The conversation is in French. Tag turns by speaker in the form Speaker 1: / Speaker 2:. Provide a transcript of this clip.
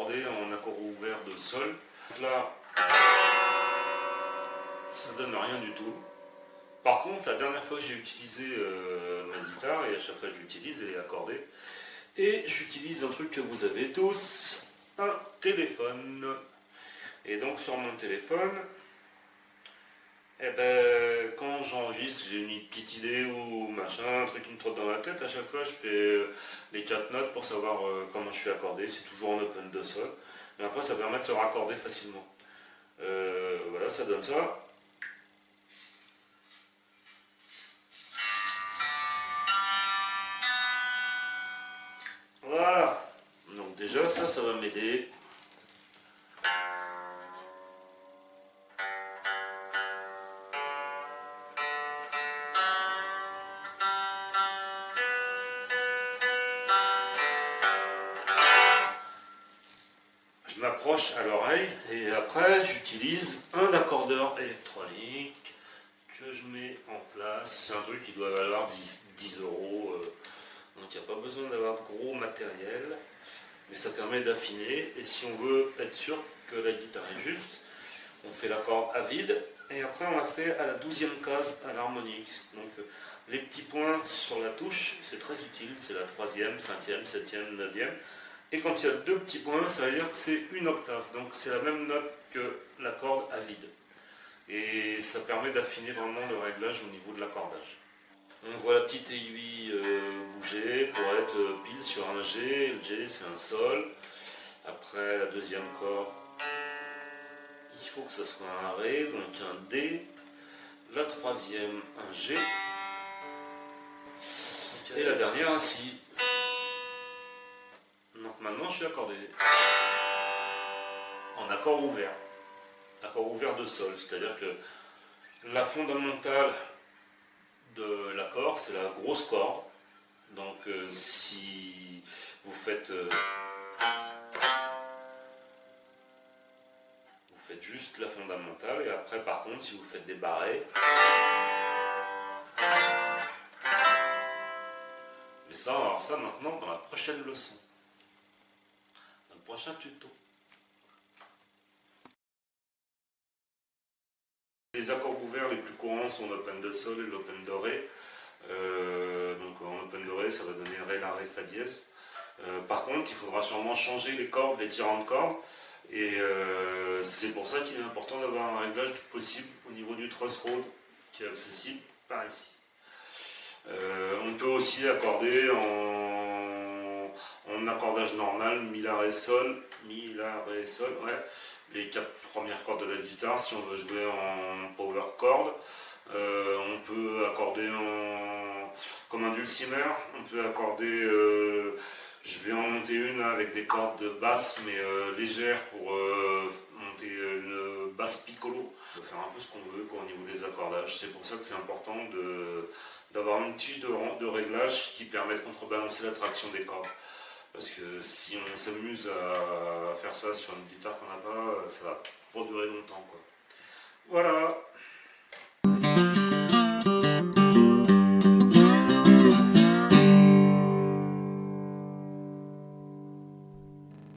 Speaker 1: accordé en accord ouvert de sol. Là, ça donne rien du tout. Par contre, la dernière fois que j'ai utilisé ma guitare, et à chaque fois que je l'utilise, elle est accordée. Et j'utilise un truc que vous avez tous, un téléphone. Et donc sur mon téléphone, eh ben, quand j'enregistre, j'ai une petite idée ou machin, un truc qui me trotte dans la tête, à chaque fois je fais les 4 notes pour savoir comment je suis accordé, c'est toujours en open de sol. Et après ça permet de se raccorder facilement. Voilà, ça donne ça. Voilà. Donc déjà ça va m'aider. Je m'approche à l'oreille et après j'utilise un accordeur électronique que je mets en place. C'est un truc qui doit valoir 10 euros, donc il n'y a pas besoin d'avoir de gros matériel, mais ça permet d'affiner. Et si on veut être sûr que la guitare est juste, on fait la corde à vide et après on la fait à la 12e case à l'harmonique. Donc les petits points sur la touche, c'est très utile, c'est la 3e, 5e, 7e, 9e. Et quand il y a 2 petits points, ça veut dire que c'est une octave. Donc c'est la même note que la corde à vide. Et ça permet d'affiner vraiment le réglage au niveau de l'accordage. On voit la petite aiguille bouger pour être pile sur un G. Le G c'est un Sol. Après la 2e corde, il faut que ce soit un Ré, donc un D. La 3e, un G. Et la dernière un Si. Donc maintenant je suis accordé en accord ouvert. Accord ouvert de sol, c'est-à-dire que la fondamentale de l'accord, c'est la grosse corde. Donc si vous faites juste la fondamentale, et après par contre si vous faites des barrés, mais ça on va voir ça maintenant dans la prochaine leçon, dans le prochain tuto. Les accords ouverts les plus courants sont l'open de sol et l'open de ré. Donc en open de ré ça va donner ré, la, ré, fa dièse. Par contre il faudra sûrement changer les cordes, les tirants de cordes, et c'est pour ça qu'il est important d'avoir un réglage possible au niveau du truss rod qui est accessible par ici. On peut aussi accorder en accordage normal, mi, la, ré, sol, mi, la, ré, sol, ouais, les 4 premières cordes de la guitare. Si on veut jouer en power chord, on peut accorder comme un dulcimer, on peut accorder, je vais en monter une avec des cordes basses mais légères pour monter une basse piccolo. On peut faire un peu ce qu'on veut au niveau des accordages. C'est pour ça que c'est important d'avoir une tige de réglage qui permet de contrebalancer la traction des cordes. Parce que si on s'amuse à faire ça sur une guitare qu'on n'a pas, ça va pas durer longtemps, quoi. Voilà.